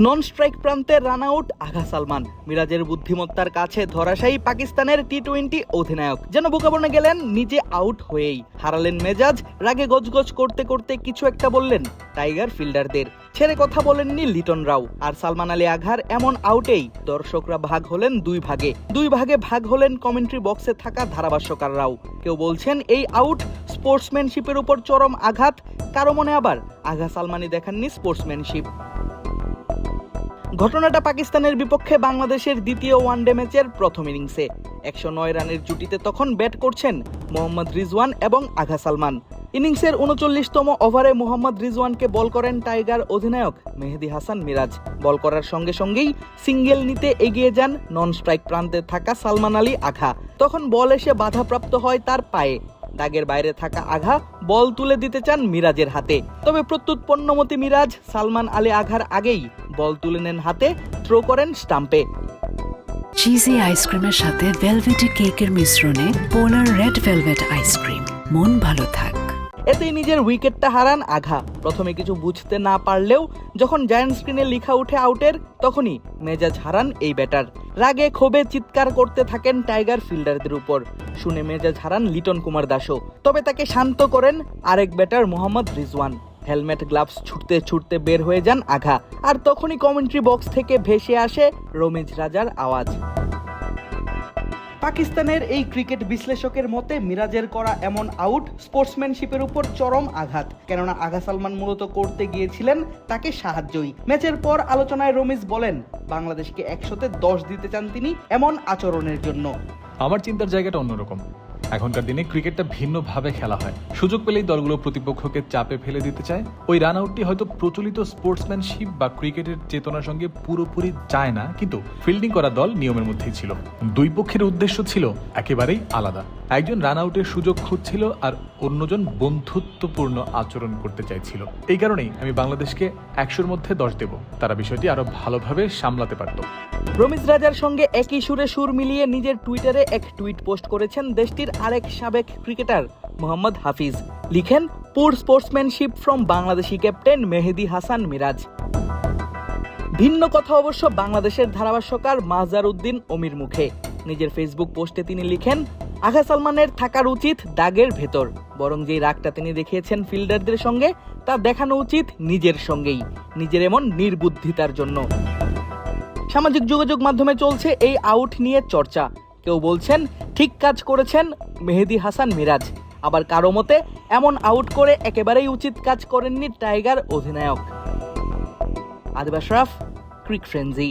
নন strike প্রান্তে run out আগা সালমান। মিরাজের বুদ্ধিমত্তার কাছে ধরাশায়ী পাকিস্তানের টি-20 অধিনায়ক যেন বোকা বনে গেলেন নিজে আউট হয়েই। হারালেন মেজাজ, রাগে গজগজ করতে করতে কিছু একটা বললেন টাইগার ফিল্ডারদের। ছেড়ে কথা বলেননি লিটন রাও। আর সালমান আলী আঘার এমন আউটেই দর্শকরা ভাগ হলেন দুই ভাগে ভাগ হলেন কমেন্ট্রি বক্সে থাকা ধারাভাষ্যকাররাও। কেউ বলছেন এই আউট স্পোর্টসম্যানশিপের উপর চরম আঘাত, কারো মনে আবার আগা সালমানই দেখাননি স্পোর্টসম্যানশিপ। ঘটনাটা পাকিস্তানের বিপক্ষে বাংলাদেশের দ্বিতীয় ওয়ানডে ম্যাচের প্রথম ইনিংসে। 109 রানের জুটিতে তখন ব্যাট করছেন মোহাম্মদ রিজওয়ান এবং আগা সালমান। ইনিংসের 39তম ওভারে মোহাম্মদ রিজওয়ানকে বল করেন টাইগার অধিনায়ক মেহেদী হাসান মিরাজ। বল করার সঙ্গে সঙ্গেই সিঙ্গেল নিতে এগিয়ে যান নন স্ট্রাইক প্রান্তে থাকা সালমান আলী আঘা। তখন বল এসে বাধাপ্রাপ্ত হয় তার পায়ে। দাগের বাইরে থাকা আঘা বল তুলে দিতে চান মিরাজের হাতে, তবে প্রত্যুৎপন্নমতি মিরাজ সালমান আলী আঘার আগেই বল তুলে নেন হাতে, থ্রো করেন স্টাম্পে। চিজি আইসক্রিমের সাথে ভেলভেটি কেকের মিশ্রণে পোলার রেড ভেলভেট আইসক্রিম, মন ভালো থাক। এতেই নিজের উইকেটটা হারান আঘা। প্রথমে কিছু বুঝতে না পারলেও যখন জায়ান্ট স্ক্রিনে লেখা উঠে আউটের, তখনই মেজাজ হারান এই ব্যাটার। রাগে ক্ষোভে চিৎকার করতে থাকেন টাইগার ফিল্ডারদের উপর। শুনে মেজাজ হারান লিটন কুমার দাসও, তবে তাকে শান্ত করেন আরেক batter Mohammad Rizwan. Helmet gloves ছুটতে ছুটতে বের হয়ে যান আঘা। আর তখনই কমেন্ট্রি বক্স থেকে ভেসে আসে রমিজ রাজার আওয়াজ। পাকিস্তানের এই ক্রিকেট বিশ্লেষকের মতে মিরাজের করা এমন আউট স্পোর্টসম্যানশিপের উপর চরম আঘাত, কেননা আগা সালমান মূলত করতে গিয়েছিলেন তাকে সাহায্যই। ম্যাচের পর আলোচনায় রমিজ বলেন বাংলাদেশকে 100-তে 10 দিতে চান তিনি এমন আচরণের জন্য। আমার চিন্তার জায়গাটা অন্যরকম। এখনকার দিনে ক্রিকেটটা ভিন্নভাবে খেলা হয়। সুযোগ পেলেই দলগুলো প্রতিপক্ষকে চাপে ফেলে দিতে চায়। ওই রান আউটটি হয়তো প্রচলিত স্পোর্টসম্যানশিপ বা ক্রিকেটের চেতনার সঙ্গে পুরোপুরি যায় না, কিন্তু ফিল্ডিং করা দল নিয়মের মধ্যেই ছিল। দুই পক্ষের উদ্দেশ্য ছিল একেবারেই আলাদা। একজন রান আউটের সুযোগ খুঁজছিল আর অন্যজন বন্ধুত্বপূর্ণ আচরণ করতে চাইছিল। এই কারণেই আমি বাংলাদেশকে 100-র মধ্যে 10 দেব। তারা বিষয়টি আরো ভালোভাবে সামলাতে পারত। রমিজ রাজার সঙ্গে একই সুরে সুর মিলিয়ে নিজের টুইটারে এক টুইট পোস্ট করেছেন দেশটির আরেক সাবেক ক্রিকেটার মোহাম্মদ হাফিজ। লিখেন, পুর স্পোর্টসম্যানশিপ ফ্রম বাংলাদেশি ক্যাপ্টেন মেহেদী হাসান মিরাজ। ভিন্ন কথা অবশ্য বাংলাদেশের ধারাভাষ্যকার মাজহার উদ্দিন অমির মুখে। নিজের ফেসবুক পোস্টে তিনি লিখেন, আগা সালমানের থাকার উচিত দাগের ভেতর, বরং যেই রাগটা তিনি দেখিয়েছেন ফিল্ডারদের সঙ্গে তা দেখানো উচিত নিজের সঙ্গেই, নিজের এমন নির্বুদ্ধিতার জন্য। সামাজিক যোগাযোগ মাধ্যমে চলছে এই আউট নিয়ে চর্চা। কেউ বলছেন ঠিক কাজ করেছেন মেহেদী হাসান মিরাজ, আবার কারো মতে এমন আউট করে একেবারেই উচিত কাজ করেননি টাইগার অধিনায়ক। আদিব আশরাফ, ক্রিক ফ্রেন্জি।